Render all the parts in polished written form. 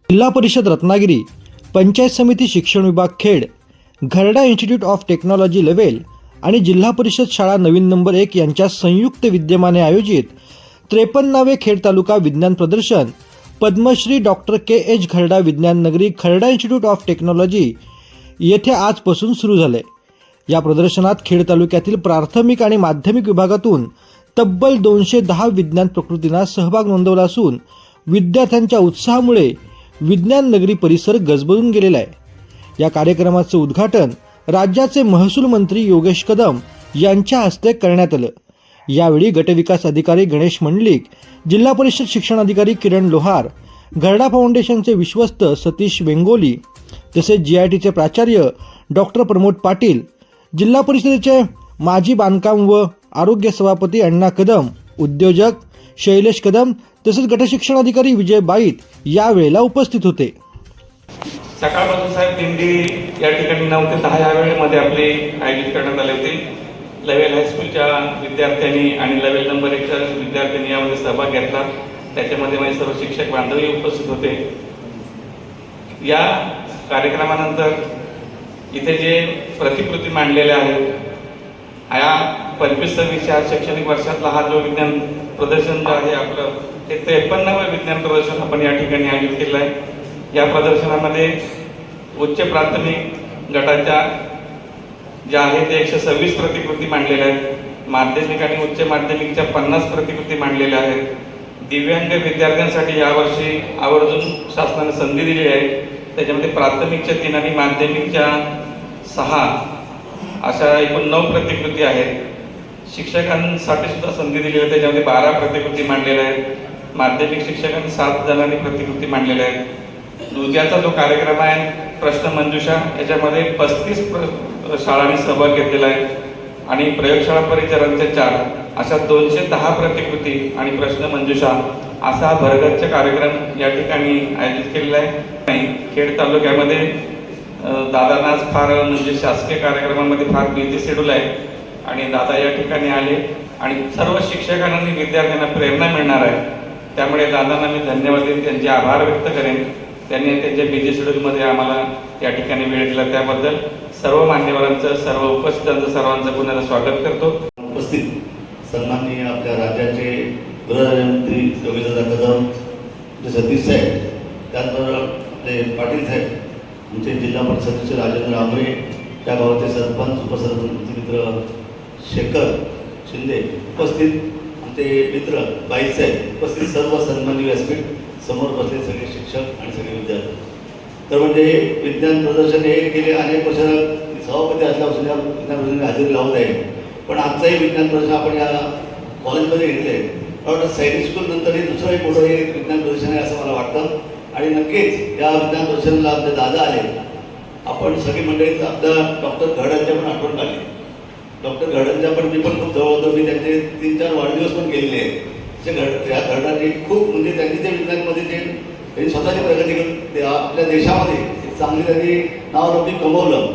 जिल्हा परिषद रत्नागिरी, पंचायत समिती शिक्षण विभाग Khed, Gharda institute of technology level आणि जिल्हा परिषद शाळा नवीन नंबर 1 यांच्या संयुक्त विद्यमाने आयोजित 53वे खेड तालुका विज्ञान प्रदर्शन पद्मश्री डॉक्टर के.एच. घरडा विज्ञान नगरी खरडा इन्स्टिट्यूट ऑफ टेक्नॉलॉजी येथे आजपासून सुरू झाले। या प्रदर्शनात खेड तालुक्यातील प्राथमिक आणि माध्यमिक विभागातून तब्बल 210 विज्ञान प्रकृतींना सहभाग नोंदवला असून विद्यार्थ्यांच्या उत्साहामुळे विज्ञान नगरी परिसर गजबजून गेलेला आहे। या कार्यक्रमाचे उद्घाटन राज्याचे महसूल मंत्री योगेश कदम यांच्या हस्ते करण्यात आलं। यावेळी गटविकास अधिकारी गणेश मंडलिक, जिल्हा परिषद शिक्षण अधिकारी किरण लोहार, घरडा फाउंडेशनचे विश्वस्त सतीश वेंगोली तसेच जीआयटीचे प्राचार्य डॉक्टर प्रमोद पाटील, जिल्हा परिषदेचे माजी बांधकाम व आरोग्य सभापती अण्णा कदम, उद्योजक शैलेश कदम तसेच गटशिक्षण अधिकारी विजय बाईत यावेळेला उपस्थित होते। सकाळपासून साहेब दिंडी या ठिकाणी 9 ते 10 या वेळेमध्ये आपले आयोजित करण्यात आले होते। लेव्हल हायस्कूलच्या विद्यार्थ्यांनी आणि लेव्हल नंबर 1च्या विद्यार्थ्यांनी यामध्ये सहभाग घेतला। त्याच्यामध्ये माझे सर्व शिक्षक बांधवही उपस्थित होते। या कार्यक्रमानंतर इथे जे प्रतिकृती मांडलेल्या आहेत, या 25-26 शैक्षणिक वर्षातला हा जो विज्ञान प्रदर्शन जो आहे आपलं ते 53वे विज्ञान प्रदर्शन आपण या ठिकाणी आयोजित केलं आहे। या प्रदर्शनामध्ये उच्च प्राथमिक गटाच्या ज्या आहेत ते 126 प्रतिकृती मांडलेल्या आहेत। माध्यमिक आणि उच्च माध्यमिकच्या 50 प्रतिकृती मांडलेल्या आहेत। दिव्यांग विद्यार्थ्यांसाठी यावर्षी आवर्जून शासनाने संधी दिली आहे। त्याच्यामध्ये प्राथमिकच्या 3 आणि माध्यमिकच्या 6 अशा एकूण 9 प्रतिकृती आहेत। शिक्षकांसाठी सुद्धा संधी दिली आहे, त्याच्यामध्ये 12 प्रतिकृती मांडलेल्या आहेत। माध्यमिक शिक्षकांनी 7 जणांनी प्रतिकृती मांडलेल्या आहेत। उद्याचा जो कार्यक्रम आहे प्रश्न मंजुषा, याच्यामध्ये 35 शाळांनी सहभाग घेतलेला आहे आणि प्रयोगशाळा परिचरांचे 4 अशा 210 प्रतिकृती आणि प्रश्न मंजुषा असा हा भरगच्च कार्यक्रम या ठिकाणी आयोजित केलेला आहे। खेड तालुक्यामध्ये दादांना आज फार म्हणजे शासकीय कार्यक्रमामध्ये फार बिझी शेड्यूल आहे आणि दादा या ठिकाणी आले आणि सर्व शिक्षकांना आणि विद्यार्थ्यांना प्रेरणा मिळणार आहे। त्यामुळे दादांना मी धन्यवाद देईन, त्यांचे आभार व्यक्त करेन। त्यांनी त्यांच्या बिझी शेड्यूलमध्ये आम्हाला या ठिकाणी वेळ दिला, त्याबद्दल सर्व मान्यवरांचं, सर्व उपस्थितांचं, सर्वांचं पुन्हा स्वागत करतो। उपस्थित सन्माननीय आपल्या राज्याचे गृहराज्यमंत्री योगेशदादा कदम, जे सतीश साहेब, त्याचबरोबर आपले पाटील साहेब, आमचे जिल्हा परिषदेचे राजेंद्र आंबळे, त्या गावाचे सरपंच, उपसरपंच मित्र शेखर शिंदे उपस्थित, आमचे मित्र बाईत साहेब उपस्थित, सर्व सन्माननीय व्यासपीठ समोर बसले सगळे शिक्षक आणि सगळे विद्यार्थी। तर म्हणजे विज्ञान प्रदर्शन हे गेले अनेक वर्ष सभापती असल्यापासून या विज्ञान प्रदर्शनाची हजेरी लावत आहे, पण आजचंही विज्ञान प्रदर्शन आपण या कॉलेजमध्ये घेतलं आहे। मला वाटतं सैनिक स्कूल नंतरही दुसरंही मोठं हे विज्ञान प्रदर्शन आहे असं मला वाटतं आणि नक्कीच या विज्ञान प्रदर्शनाला आमचे दादा आले। आपण सगळी मंडळी आपल्या डॉक्टर घरडांच्या पण आठवण काढली। डॉक्टर घरडांच्या पण मी पण खूप जवळ होतो, मी त्यांचे 3-4 वाढदिवस पण केलेले आहेत। या घरडांनी खूप म्हणजे त्यांनी ते विज्ञानमध्ये त्यांनी स्वतःची प्रगती केली, आपल्या देशामध्ये चांगली त्यांनी नावलौकिक कमवलं,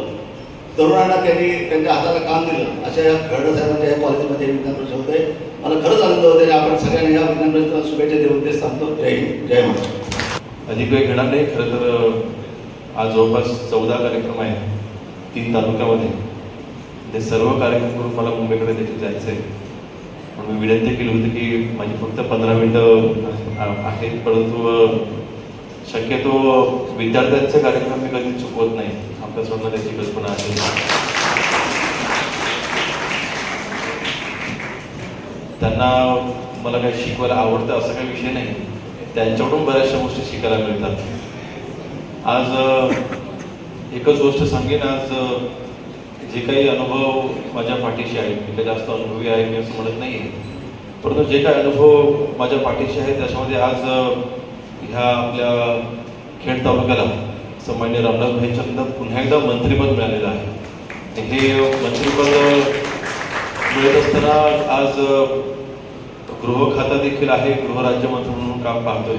तरुणांना त्यांनी त्यांच्या हाताला काम दिलं। अशा या घरडा साहेबांच्या या कॉलेजमध्ये विज्ञान प्रदर्शन होत आहे। मला खरंच आनंद होतो आणि आपण सगळ्यांनी या विज्ञान प्रदर्शनाला शुभेच्छा देऊन ते सांगतो। जय हिंद, जय महाराष्ट्र। अधिक वेळ घेणार नाही। खरं तर आज जवळपास 14 कार्यक्रम आहेत 3 तालुक्यामध्ये। ते सर्व कार्यक्रम करून मला मुंबईकडे देखील जायचं आहे, म्हणून मी विनंती केली होती की माझी फक्त 15 मिनिटं आहेत, परंतु शक्यतो विद्यार्थ्यांचे कार्यक्रम मी कधी चुकवत नाही, आपल्या सोडणं त्याची कल्पना आहे। त्यांना मला काही शिकवायला आवडतं असं काही विषय नाही, त्यांच्याकडून बऱ्याचशा गोष्टी शिकायला मिळतात। आज एकच गोष्ट सांगेन, आज जे काही अनुभव माझ्या पाठीशी आहेत, मी काही जास्त अनुभवी आहे मी असं म्हणत नाही, परंतु जे काही अनुभव माझ्या पाठीशी आहेत त्याच्यामध्ये आज ह्या आपल्या खेड तालुक्याला सन्माननीय रामदास भाईंच्या पुन्हा एकदा मंत्रिपद मिळालेलं आहे। हे मंत्रिपद मिळत असताना आज गृह खाता देखील आहे, गृहराज्यमंत्री म्हणून काम पाहतोय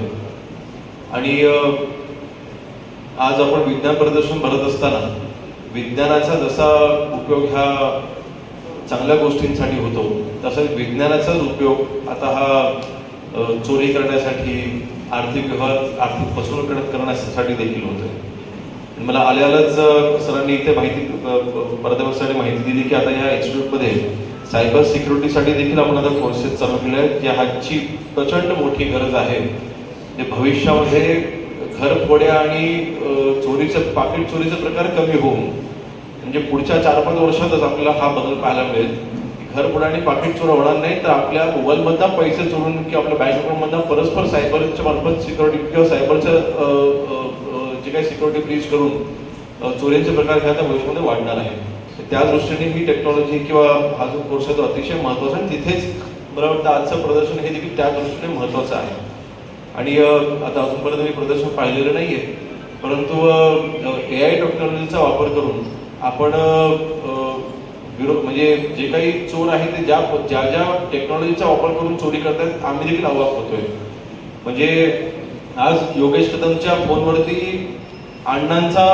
आणि आज आपण विज्ञान प्रदर्शन भरत असताना विज्ञानाचा जसा उपयोग ह्या चांगल्या गोष्टींसाठी होतो, तसंच विज्ञानाचाच उपयोग आता हा चोरी करण्यासाठी, आर्थिक व्यवहार, आर्थिक फसवणूक करण्यासाठी साठी देखील होतं. मला आल्यालाच सरांनी इथे माहिती पडद्यावरसाठी माहिती दिली की आता ह्या इन्स्टिट्यूटमध्ये सायबर सिक्युरिटीसाठी देखील आपण आता कोर्सेस चालू केले आहेत, की ह्याची प्रचंड मोठी गरज आहे. भविष्यामध्ये घरफोड्या आणि पाकिट चोरीचे प्रकार कमी होऊन म्हणजे पुढच्या 4-5 वर्षातच आपल्याला हा बदल पाहायला मिळेल. घरफोड्या आणि पाकिट चोर होणार नाही, तर आपल्या मोबाईलमधला पैसे चोरून किंवा आपल्या बँक अकाउंटमधला परस्पर सायबरच्या मार्फत सिक्युरिटी किंवा सायबरचं जे काही सिक्युरिटी ब्रीच करून चोरीचे प्रकार हे आता भविष्यामध्ये वाढणार आहे. त्या दृष्टीने ही टेक्नॉलॉजी किंवा हा जो कोर्स आहे तो अतिशय महत्त्वाचा आहे. तिथेच मला वाटतं आजचं प्रदर्शन हे देखील त्या दृष्टीने महत्त्वाचं आहे. आणि आता अजूनपर्यंत मी प्रदर्शन पाहिलेलं नाही आहे, परंतु AI टेक्नॉलॉजीचा वापर करून आपण म्हणजे जे काही चोर आहेत ते ज्या टेक्नॉलॉजीचा वापर करून चोरी करतात आम्ही देखील अवाक होतोय. म्हणजे आज योगेश कदमच्या फोनवरती अण्णांचा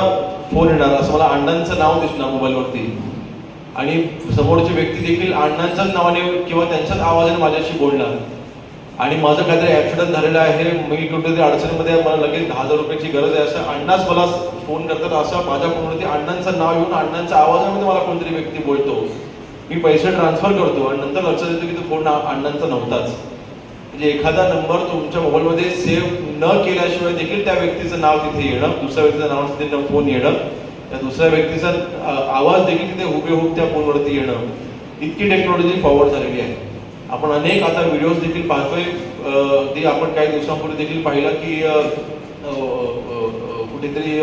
फोन येणार, असं मला अण्णांचं नाव दिसणार मोबाईलवरती, आणि समोरची व्यक्ती देखील अण्णांच्याच नावाने किंवा त्यांच्याच आवाजाने माझ्याशी बोलणार, आणि माझं काहीतरी ऍक्सिडेंट झालेलं आहे, मी कुठेतरी अडचणीमध्ये मला लगेच 10,000 रुपयाची गरज आहे, असं अण्णाच मला फोन करतात. असं माझ्या फोनवरती अण्णांचं नाव येऊन अण्णांच्या आवाजामध्ये मला कोणतरी व्यक्ती बोलतो, मी पैसे ट्रान्सफर करतो आणि नंतर लक्षात येतो की तो फोन अण्णांचा नव्हताच. म्हणजे एखादा नंबर तुमच्या मोबाईलमध्ये सेव्ह न केल्याशिवाय देखील त्या व्यक्तीचं नाव तिथे येणं, दुसऱ्या व्यक्तीचं नाव तिथे फोन येणं, त्या दुसऱ्या व्यक्तीचा आवाज देखील तिथे हुबेहूब त्या फोनवरती येणं, इतकी टेक्नॉलॉजी फॉरवर्ड झालेली आहे. आपण अनेक आता व्हिडिओज देखील पाहतोय. ते आपण काही दिवसांपूर्वी देखील पाहिलं की कुठेतरी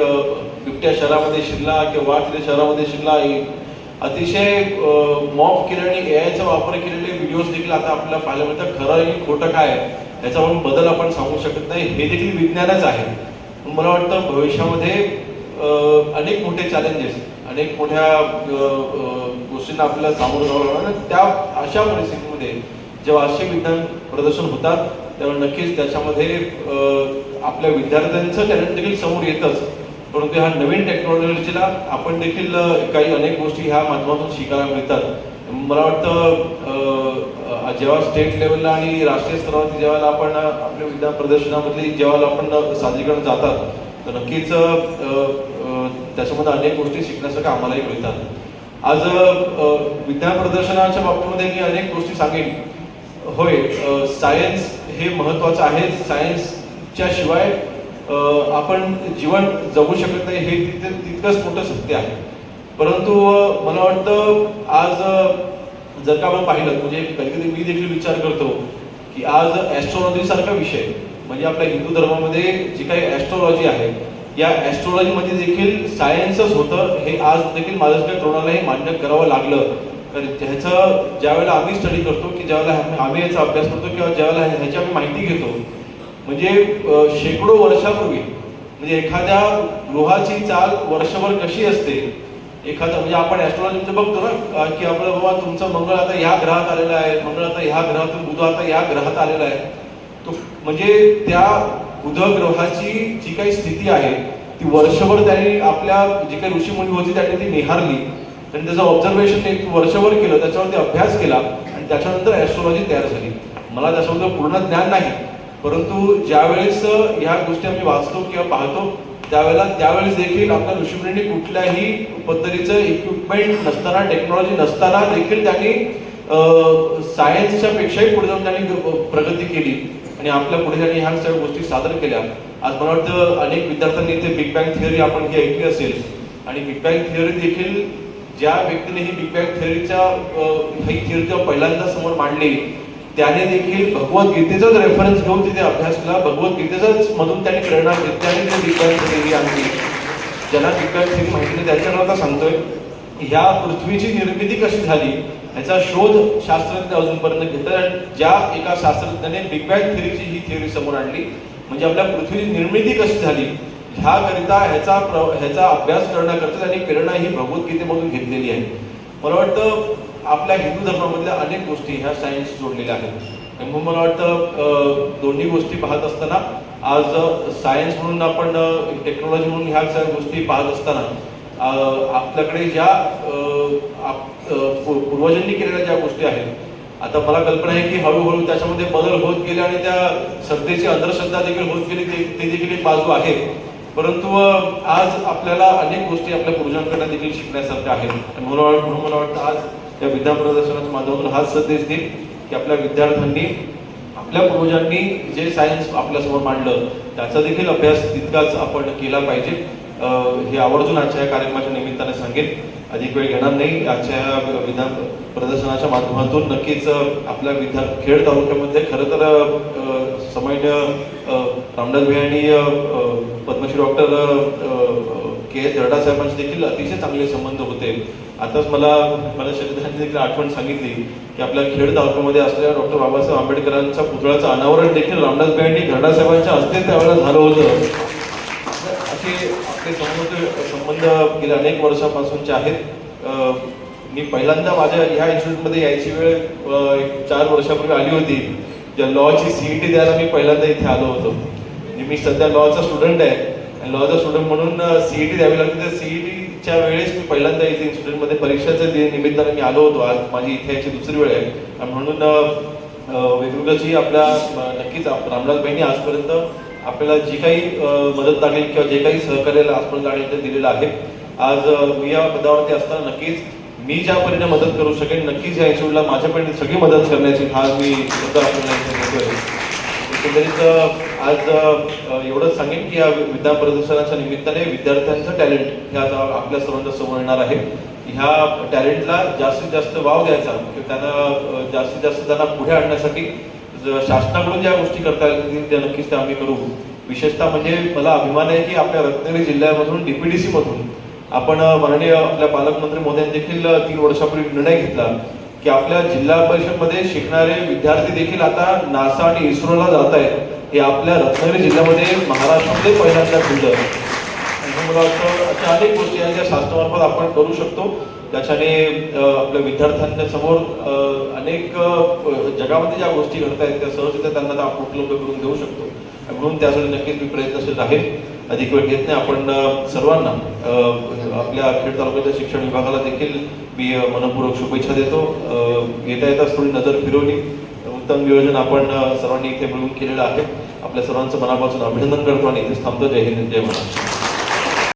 बिबट्या शहरामध्ये शिरला किंवा वाघ तिथे शहरामध्ये शिरला, अतिशय मॉफ केल्याने AIचा वापर केलेले व्हिडिओज देखील आता आपल्याला पाहायला मिळतात. खरं आणि खोटं काय याचा आपण बदल आपण सांगू शकत नाही, हे देखील विज्ञानच आहे. मला वाटतं भविष्यामध्ये अनेक मोठे चॅलेंजेस, अनेक मोठ्या गोष्टींना आपल्याला सामोरं जावं लागणार. त्या अशा परिस्थितीमध्ये जेव्हा असे विज्ञान प्रदर्शन होतात तेव्हा नक्कीच त्याच्यामध्ये आपल्या विद्यार्थ्यांचं टॅलेंट देखील समोर येतच, परंतु ह्या नवीन टेक्नॉलॉजीला आपण देखील काही अनेक गोष्टी ह्या माध्यमातून शिकायला मिळतात. मला वाटतं जेव्हा स्टेट लेवलला आणि राष्ट्रीय स्तरावरती जेव्हा आपण आपल्या विज्ञान प्रदर्शनामधली जेव्हा आपण सादरीकरण जातात तर नक्कीच त्याच्यामध्ये अनेक गोष्टी शिकण्यासारख्या आम्हालाही मिळतात. आज विज्ञान प्रदर्शनाच्या बाबतीमध्ये मी अनेक गोष्टी सांगेन. होय, सायन्स हे महत्त्वाचं आहे. सायन्सच्या शिवाय आपण जीवन जगू शकत नाही हे तितकंच मोठं सत्य आहे. परंतु मला वाटतं आज जर का आपण पाहिलं म्हणजे कधी कधी मी देखील विचार करतो की आज ॲस्ट्रॉलॉजी सारखा विषय म्हणजे आपल्या हिंदू धर्मामध्ये जी काही ॲस्ट्रॉलॉजी आहे या ॲस्ट्रॉलॉजीमध्ये देखील सायन्सच होतं हे आज देखील माझ्या कोणाला हे मान्य करावं लागलं. तर ह्याचं ज्यावेळेला आम्ही स्टडी करतो की ज्यावेळेला आम्ही याचा अभ्यास करतो किंवा ज्यावेळेला ह्याची आम्ही माहिती घेतो म्हणजे शेकडो वर्षापूर्वी म्हणजे एखाद्या गृहाची चाल वर्षभर कशी असते एखादा म्हणजे आपण ॲस्ट्रॉलॉजीचं बघतो ना की आपलं बाबा तुमचं मंगळ आता ह्या ग्रहात आलेलं आहे, मंगळ आता ह्या ग्रहातून बुध आता ह्या ग्रहात आलेला आहे. तो म्हणजे त्या बुध ग्रहाची जी काही स्थिती आहे ती वर्षभर त्यांनी आपल्या जी काही ऋषीमुनी होती त्यांनी ती निहारली आणि त्याचं ऑब्झर्वेशन एक वर्षभर केलं, त्याच्यावरती अभ्यास केला आणि त्याच्यानंतर ॲस्ट्रॉलॉजी तयार झाली. मला त्याच्याबद्दल पूर्ण ज्ञान नाही, परंतु ज्यावेळेस ह्या गोष्टी आम्ही वाचतो किंवा पाहतो त्यावेळेस देखील आपल्या ऋषीमुनींनी कुठल्याही पद्धतीचं इक्विपमेंट नसताना टेक्नॉलॉजी नसताना देखील त्यांनी सायन्सच्या पेक्षाही पुढे जाऊन त्यांनी प्रगती केली आणि आपल्या पुढे त्यांनी ह्या सगळ्या गोष्टी सादर केल्या. आज मला वाटतं अनेक विद्यार्थ्यांनी इथे बिग बँग थिअरी आपण ही ऐकली असेल आणि बिग बँग थिअरी देखील ज्या व्यक्तीने ही बिग बँग ही थिअरी जेव्हा पहिल्यांदा समोर मांडली त्याने देखील भगवद्गीतेचाच रेफरन्स घेऊन तिथे अभ्यास केला, भगवद्गीतेचाच मधून त्यांनी प्रेरणा घेतली आणि ते बिग बँग थिअरी आणली. ज्यांना बिग बँग थिअरी माहिती नाही त्यांच्याकरता सांगतोय ह्या पृथ्वीची निर्मिती कशी झाली याचा शोध शास्त्रज्ञ अजूनपर्यंत घेतात आणि ज्या एका शास्त्रज्ञाने बिग बँग थिअरीची ही थिअरी समोर आणली म्हणजे आपल्या पृथ्वीची निर्मिती कशी झाली ह्याकरिता ह्याचा अभ्यास करण्याकरता त्यांनी प्रेरणा ही भगवद्गीतेमधून घेतलेली आहे. मला वाटतं आपल्या हिंदू धर्मामधल्या अनेक गोष्टी ह्या सायन्स जोडलेल्या आहेत. म्हणून मला वाटतं दोन्ही गोष्टी पाहत असताना आज सायन्स म्हणून आपण टेक्नॉलॉजी म्हणून ह्या सगळ्या गोष्टी पाहत असताना आपल्याकडे ज्या पूर्वजांनी केलेल्या ज्या गोष्टी आहेत आता मला कल्पना आहे की हळूहळू त्याच्यामध्ये बदल होत गेले आणि त्या श्रद्धेची अंधश्रद्धा देखील होत गेली ते देखील एक बाजू आहे. परंतु आज आपल्याला अनेक गोष्टी आपल्या पूर्वजांकडे देखील शिकण्यासारख्या आहेत. आणि म्हणून मला वाटतं आज या विद्या प्रदर्शनाच्या माध्यमातून हाच संदेश देईल की आपल्या विद्यार्थ्यांनी आपल्या पूर्वजांनी जे सायन्स आपल्यासमोर मांडलं त्याचा देखील अभ्यास तितकाच आपण केला पाहिजे. हे आवर्जून आजच्या या कार्यक्रमाच्या निमित्ताने सांगेन. अधिक वेळ घेणार नाही. आजच्या विधान प्रदर्शनाच्या माध्यमातून नक्कीच आपल्या खेड तालुक्यामध्ये खरं तर सामान्य रामदास भाई आणि पद्मश्री डॉक्टर के एस झरडा साहेबांचे देखील अतिशय चांगले संबंध होते. आताच मला शब्दांची देखील आठवण सांगितली की आपल्या खेड तालुक्यामध्ये असलेल्या डॉक्टर बाबासाहेब आंबेडकरांच्या पुतळ्याचं अनावरण देखील रामदास भाई आणि झरडा साहेबांच्या हस्ते त्यावेळेला झालं होतं. असे आपले संबंध गेल्या अनेक वर्षापासूनचे आहेत. मी पहिल्यांदा माझ्या ह्या इन्स्टिट्यूटमध्ये यायची वेळ 4 वर्षापूर्वी आली होती. ज्या लॉची CET द्यायला मी पहिल्यांदा इथे आलो होतो. मी सध्या लॉचा स्टुडंट आहे आणि लॉचा स्टुडंट म्हणून CET द्यावी लागते. तर CETच्या वेळेस मी पहिल्यांदा इथे इन्स्टिट्यूटमध्ये परीक्षेच्या निमित्ताने मी आलो होतो. आज माझी इथे यायची दुसरी वेळ आहे. आणि म्हणून वेगवेगळी आपल्या नक्कीच रामदासबाईंनी आजपर्यंत आपल्याला जी काही मदत लागेल किंवा जे काही सहकार्य आजपर्यंत लागेल ते दिलेलं आहे. आज मी या पदावरती असताना नक्कीच मी ज्या परीने मदत करू शकेन नक्कीच या इन्स्टिट्यूटला माझ्यापर्यंत सगळी मदत करण्याची आज मी आपल्याला इथे देतोय. एकंदरीत आज एवढंच सांगेन की या विद्या प्रदर्शनाच्या निमित्ताने विद्यार्थ्यांचं टॅलेंट हे आज आपल्या सर्वांच्या समोर येणार आहे. ह्या टॅलेंटला जास्तीत जास्त वाव द्यायचा किंवा त्यांना जास्तीत जास्त त्यांना पुढे आणण्यासाठी शासनाकडून ज्या गोष्टी करता येतील त्या नक्कीच त्या आम्ही करू. विशेषतः म्हणजे मला अभिमान आहे की आपल्या रत्नागिरी जिल्ह्यामधून DPDC मधून आपण माननीय आपल्या पालकमंत्री मोदयांनी देखील 3 वर्षापूर्वी निर्णय घेतला की आपल्या जिल्हा परिषदमध्ये शिकणारे विद्यार्थी देखील आता NASA आणि इस्रोला जात आहेत. हे आपल्या रत्नागिरी जिल्ह्यामध्ये महाराष्ट्रामध्ये पहिल्यांदा घडलं. मला वाटतं अशा अनेक गोष्टी आहेत ज्या शासनामार्फत आपण करू शकतो. त्याच्याने आपल्या विद्यार्थ्यांच्या समोर अनेक जगामध्ये ज्या गोष्टी घडत आहेत त्या सहजरित्या त्यांना आपण उपलब्ध करून देऊ शकतो. म्हणून त्यासाठी नक्कीच मी प्रयत्नशील आहे. अधिक वेळ घेत नाही. आपण सर्वांना आपल्या खेड तालुक्याच्या शिक्षण विभागाला देखील मी मनपूर्वक शुभेच्छा देतो. येता येताच थोडी नजर फिरवली. उत्तम नियोजन आपण सर्वांनी इथे मिळून केलेलं आहे. आपल्या सर्वांचं मनापासून अभिनंदन करतो आणि इथेच थांबतो. जय हिंद, जय महाराष्ट्र.